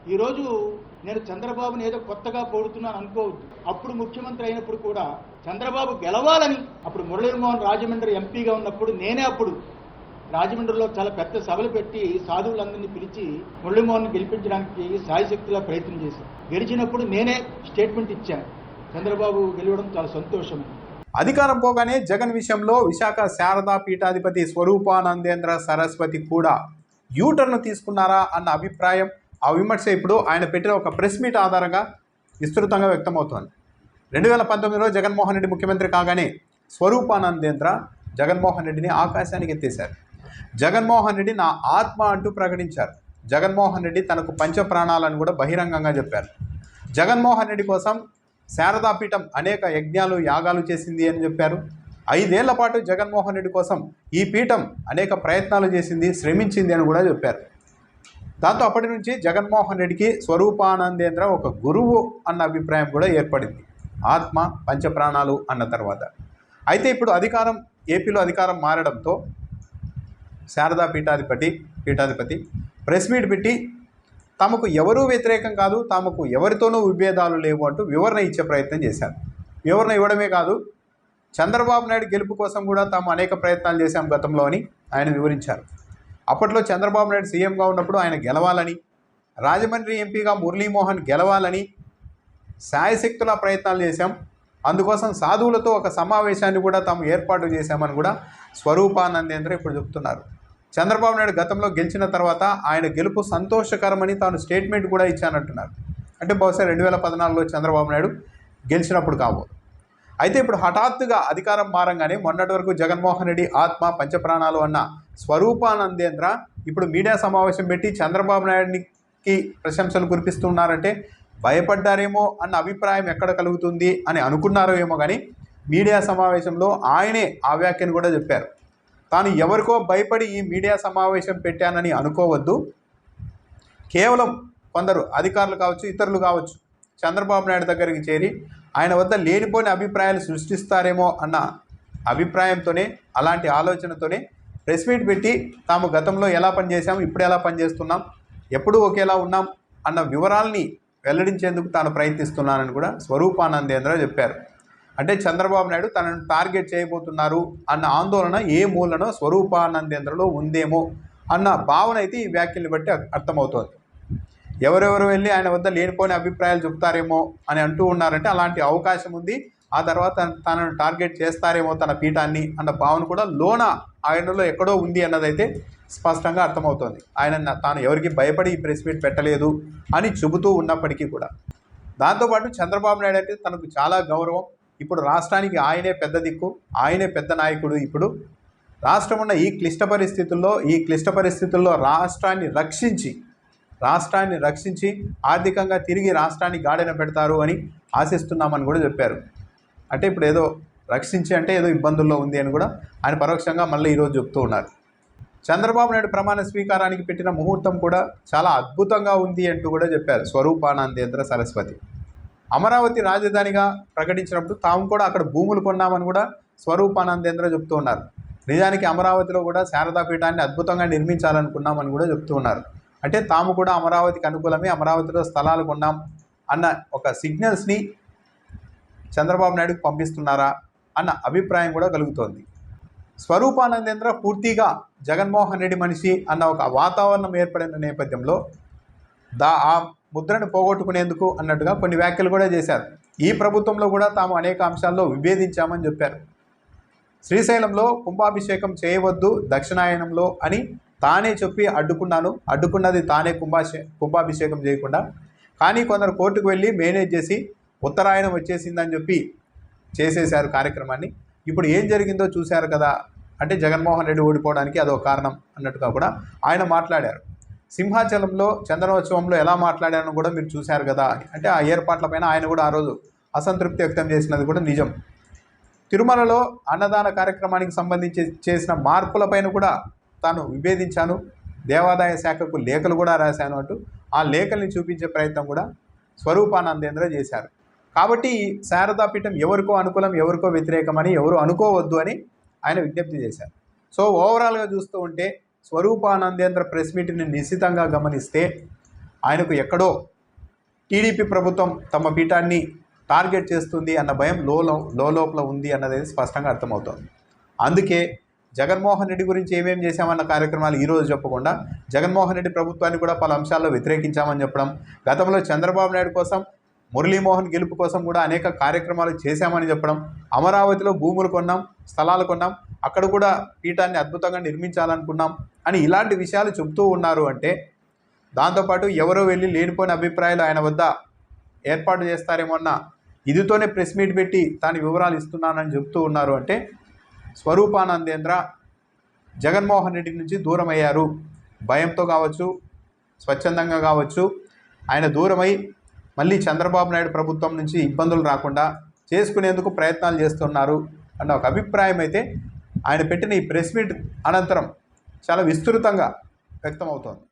ఈరోజు నేను చంద్రబాబుని ఏదో కొత్తగా పొగుడుతున్నాను అనుకోవద్దు. అప్పుడు ముఖ్యమంత్రి అయినప్పుడు కూడా చంద్రబాబు గెలవాలని, అప్పుడు మురళీమోహన్ రాజమండ్రి ఎంపీగా ఉన్నప్పుడు నేనే అప్పుడు రాజమండ్రిలో చాలా పెద్ద సభలు పెట్టి సాధువులందరినీ పిలిచి మురళీమోహన్ గెలిపించడానికి సాయశక్తిగా ప్రయత్నం చేశాను. గెలిచినప్పుడు నేనే స్టేట్మెంట్ ఇచ్చాను, చంద్రబాబు గెలవడం చాలా సంతోషం. అధికారం పోగానే జగన్ విషయంలో విశాఖ శారదా పీఠాధిపతి స్వరూపానందేంద్ర సరస్వతి కూడా యూటర్న్ తీసుకున్నారా అన్న అభిప్రాయం, ఆ విమర్శ ఇప్పుడు ఆయన పెట్టిన ఒక ప్రెస్ మీట్ ఆధారంగా విస్తృతంగా వ్యక్తమవుతోంది. 2019లో జగన్మోహన్ రెడ్డి ముఖ్యమంత్రి కాగానే స్వరూపానందేంద్ర జగన్మోహన్ రెడ్డిని ఆకాశానికి ఎత్తేశారు. జగన్మోహన్ రెడ్డి నా ఆత్మ అంటూ ప్రకటించారు. జగన్మోహన్ రెడ్డి తనకు పంచప్రాణాలను కూడా బహిరంగంగా చెప్పారు. జగన్మోహన్ రెడ్డి కోసం శారదాపీఠం అనేక యజ్ఞాలు యాగాలు చేసింది అని చెప్పారు. 5 ఏళ్ల పాటు జగన్మోహన్ రెడ్డి కోసం ఈ పీఠం అనేక ప్రయత్నాలు చేసింది, శ్రమించింది అని కూడా చెప్పారు. దాంతో అప్పటి నుంచి జగన్మోహన్ రెడ్డికి స్వరూపానందేంద్ర ఒక గురువు అన్న అభిప్రాయం కూడా ఏర్పడింది, ఆత్మ పంచప్రాణాలు అన్న తర్వాత. అయితే ఇప్పుడు ఏపీలో అధికారం మారడంతో శారదా పీఠాధిపతి ప్రెస్ మీట్ పెట్టి తమకు ఎవరూ వ్యతిరేకం కాదు, తమకు ఎవరితోనూ విభేదాలు లేవు అంటూ వివరణ ఇచ్చే ప్రయత్నం చేశారు. వివరణ ఇవ్వడమే కాదు, చంద్రబాబు నాయుడు గెలుపు కోసం కూడా తాము అనేక ప్రయత్నాలు చేశాం గతంలో అని ఆయన వివరించారు. అప్పట్లో చంద్రబాబు నాయుడు సీఎంగా ఉన్నప్పుడు ఆయన గెలవాలని, రాజమండ్రి ఎంపీగా మురళీమోహన్ గెలవాలని శాయశక్తులా ప్రయత్నాలు చేశాం. అందుకోసం సాధువులతో ఒక సమావేశాన్ని కూడా తాము ఏర్పాటు చేశామని కూడా స్వరూపానందేంద్ర ఇప్పుడు చెప్తున్నారు. చంద్రబాబు నాయుడు గతంలో గెలిచిన తర్వాత ఆయన గెలుపు సంతోషకరమని తాను స్టేట్మెంట్ కూడా ఇచ్చానంటున్నారు. అంటే బహుశా 2014లో చంద్రబాబు నాయుడు గెలిచినప్పుడు కాబోదు. అయితే ఇప్పుడు హఠాత్తుగా అధికారం మారంగానే మొన్నటి వరకు జగన్మోహన్ రెడ్డి ఆత్మ పంచప్రాణాలు అన్న స్వరూపానందేంద్ర ఇప్పుడు మీడియా సమావేశం పెట్టి చంద్రబాబు నాయుడికి ప్రశంసలు కురిపిస్తున్నారంటే భయపడ్డారేమో అన్న అభిప్రాయం ఎక్కడ కలుగుతుంది అని అనుకున్నారో ఏమో, కానీ మీడియా సమావేశంలో ఆయనే ఆ వ్యాఖ్యను కూడా చెప్పారు. తాను ఎవరికో భయపడి ఈ మీడియా సమావేశం పెట్టానని అనుకోవద్దు, కేవలం కొందరు అధికారులు కావచ్చు, ఇతరులు కావచ్చు, చంద్రబాబు నాయుడు దగ్గరికి చేరి ఆయన వద్ద లేనిపోని అభిప్రాయాలు సృష్టిస్తారేమో అన్న అభిప్రాయంతోనే, అలాంటి ఆలోచనతోనే ప్రెస్ మీట్ పెట్టి తాము గతంలో ఎలా పనిచేసాం, ఇప్పుడు ఎలా పనిచేస్తున్నాం, ఎప్పుడూ ఒకేలా ఉన్నాం అన్న వివరాల్ని వెల్లడించేందుకు తాను ప్రయత్నిస్తున్నానని కూడా స్వరూపానందేంద్ర చెప్పారు. అంటే చంద్రబాబు నాయుడు తనను టార్గెట్ చేయబోతున్నారు అన్న ఆందోళన ఏ మూలనో స్వరూపానందేంద్రలో ఉందేమో అన్న భావన అయితే ఈ వ్యాఖ్యల్ని బట్టి అర్థమవుతోంది. ఎవరెవరు వెళ్ళి ఆయన వద్ద లేనిపోని అభిప్రాయాలు చెప్తారేమో అని అంటూ ఉన్నారంటే అలాంటి అవకాశం ఉంది. ఆ తర్వాత తనను టార్గెట్ చేస్తారేమో తన పీఠాన్ని అన్న భావన కూడా ఆయనలో ఎక్కడో ఉంది అన్నదైతే స్పష్టంగా అర్థమవుతోంది. తాను ఎవరికి భయపడి ఈ ప్రెస్ మీట్ పెట్టలేదు అని చెబుతూ ఉన్నప్పటికీ కూడా. దాంతోపాటు చంద్రబాబు నాయుడు అంటే తనకు చాలా గౌరవం. ఇప్పుడు రాష్ట్రానికి ఆయనే పెద్ద దిక్కు, ఆయనే పెద్ద నాయకుడు. ఇప్పుడు రాష్ట్రం ఉన్న ఈ క్లిష్ట పరిస్థితుల్లో రాష్ట్రాన్ని రక్షించి ఆర్థికంగా తిరిగి రాష్ట్రాన్ని గాడిన పెడతారు అని ఆశిస్తున్నామని కూడా చెప్పారు. అంటే ఇప్పుడు ఏదో రక్షించి అంటే ఏదో ఇబ్బందుల్లో ఉంది అని కూడా ఆయన పరోక్షంగా మళ్ళీ ఈరోజు చెప్తూ ఉన్నారు. చంద్రబాబు నాయుడు ప్రమాణ స్వీకారానికి పెట్టిన ముహూర్తం కూడా చాలా అద్భుతంగా ఉంది అంటూ కూడా చెప్పారు స్వరూపానందేంద్ర సరస్వతి. అమరావతి రాజధానిగా ప్రకటించినప్పుడు తాము కూడా అక్కడ భూములు కొన్నామని కూడా స్వరూపానందేంద్ర చెప్తూ ఉన్నారు. నిజానికి అమరావతిలో కూడా శారదా పీఠాన్ని అద్భుతంగా నిర్మించాలనుకున్నామని కూడా చెప్తూ ఉన్నారు. అంటే తాము కూడా అమరావతికి అనుకూలమే, అమరావతిలో స్థలాలు కొన్నాం అన్న ఒక సిగ్నల్స్ని చంద్రబాబు నాయుడుకు పంపిస్తున్నారా అన్న అభిప్రాయం కూడా కలుగుతోంది. స్వరూపానందేంద్ర పూర్తిగా జగన్మోహన్ రెడ్డి మనిషి అన్న ఒక వాతావరణం ఏర్పడిన నేపథ్యంలో ఆ ముద్రను పోగొట్టుకునేందుకు అన్నట్టుగా కొన్ని వ్యాఖ్యలు కూడా చేశారు. ఈ ప్రభుత్వంలో కూడా తాము అనేక అంశాల్లో విభేదించామని చెప్పారు. శ్రీశైలంలో కుంభాభిషేకం చేయవద్దు దక్షిణాయనంలో అని తానే చెప్పి అడ్డుకున్నది తానే కుంభాభిషేకం చేయకుండా, కానీ కొందరు కోర్టుకు వెళ్ళి మేనేజ్ చేసి ఉత్తరాయణం వచ్చేసిందని చెప్పి చేసేశారు కార్యక్రమాన్ని. ఇప్పుడు ఏం జరిగిందో చూశారు కదా, అంటే జగన్మోహన్ రెడ్డి ఓడిపోవడానికి అదో కారణం అన్నట్టుగా కూడా ఆయన మాట్లాడారు. సింహాచలంలో చందనోత్సవంలో ఎలా మాట్లాడారని కూడా మీరు చూశారు కదా అని. అంటే ఆ ఏర్పాట్లపైన ఆయన కూడా ఆ రోజు అసంతృప్తి వ్యక్తం చేసినది కూడా నిజం. తిరుమలలో అన్నదాన కార్యక్రమానికి సంబంధించి చేసిన మార్పులపైన కూడా తాను విభేదించాను, దేవాదాయ శాఖకు లేఖలు కూడా రాశాను అంటూ ఆ లేఖల్ని చూపించే ప్రయత్నం కూడా స్వరూపానందేంద్ర చేశారు. కాబట్టి శారదాపీఠం ఎవరికో అనుకూలం ఎవరికో వ్యతిరేకమని ఎవరు అనుకోవద్దు అని ఆయన విజ్ఞప్తి చేశారు. సో ఓవరాల్గా చూస్తూ ఉంటే స్వరూపానందేంద్ర ప్రెస్ మీట్ని నిశితంగా గమనిస్తే ఆయనకు ఎక్కడో టీడీపీ ప్రభుత్వం తమ పీఠాన్ని టార్గెట్ చేస్తుంది అన్న భయం లోపల ఉంది అన్నది స్పష్టంగా అర్థమవుతోంది. అందుకే జగన్మోహన్ రెడ్డి గురించి ఏమేమి చేశామన్న కార్యక్రమాలు ఈరోజు చెప్పకుండా జగన్మోహన్ రెడ్డి ప్రభుత్వాన్ని కూడా పలు అంశాల్లో వ్యతిరేకించామని చెప్పడం, గతంలో చంద్రబాబు నాయుడు కోసం, మురళీమోహన్ గెలుపు కోసం కూడా అనేక కార్యక్రమాలు చేశామని చెప్పడం, అమరావతిలో భూములు కొన్నాం, స్థలాలు కొన్నాం, అక్కడ కూడా పీఠాన్ని అద్భుతంగా నిర్మించాలనుకున్నాం అని ఇలాంటి విషయాలు చెబుతూ ఉన్నారు. అంటే దాంతోపాటు ఎవరో వెళ్ళి లేనిపోయిన అభిప్రాయాలు ఆయన వద్ద ఏర్పాటు చేస్తారేమో అన్న ఇదితోనే ప్రెస్ మీట్ పెట్టి తాను వివరాలు ఇస్తున్నానని చెబుతూ ఉన్నారు. అంటే స్వరూపానందేంద్ర జగన్మోహన్ రెడ్డి నుంచి దూరం అయ్యారు. భయంతో కావచ్చు, స్వచ్ఛందంగా కావచ్చు, ఆయన దూరమై మళ్ళీ చంద్రబాబు నాయుడు ప్రభుత్వం నుంచి ఇబ్బందులు రాకుండా చేసుకునేందుకు ప్రయత్నాలు చేస్తున్నారు అన్న ఒక అభిప్రాయం అయితే ఆయన పెట్టిన ఈ ప్రెస్ మీట్ అనంతరం చాలా విస్తృతంగా వ్యక్తమవుతోంది.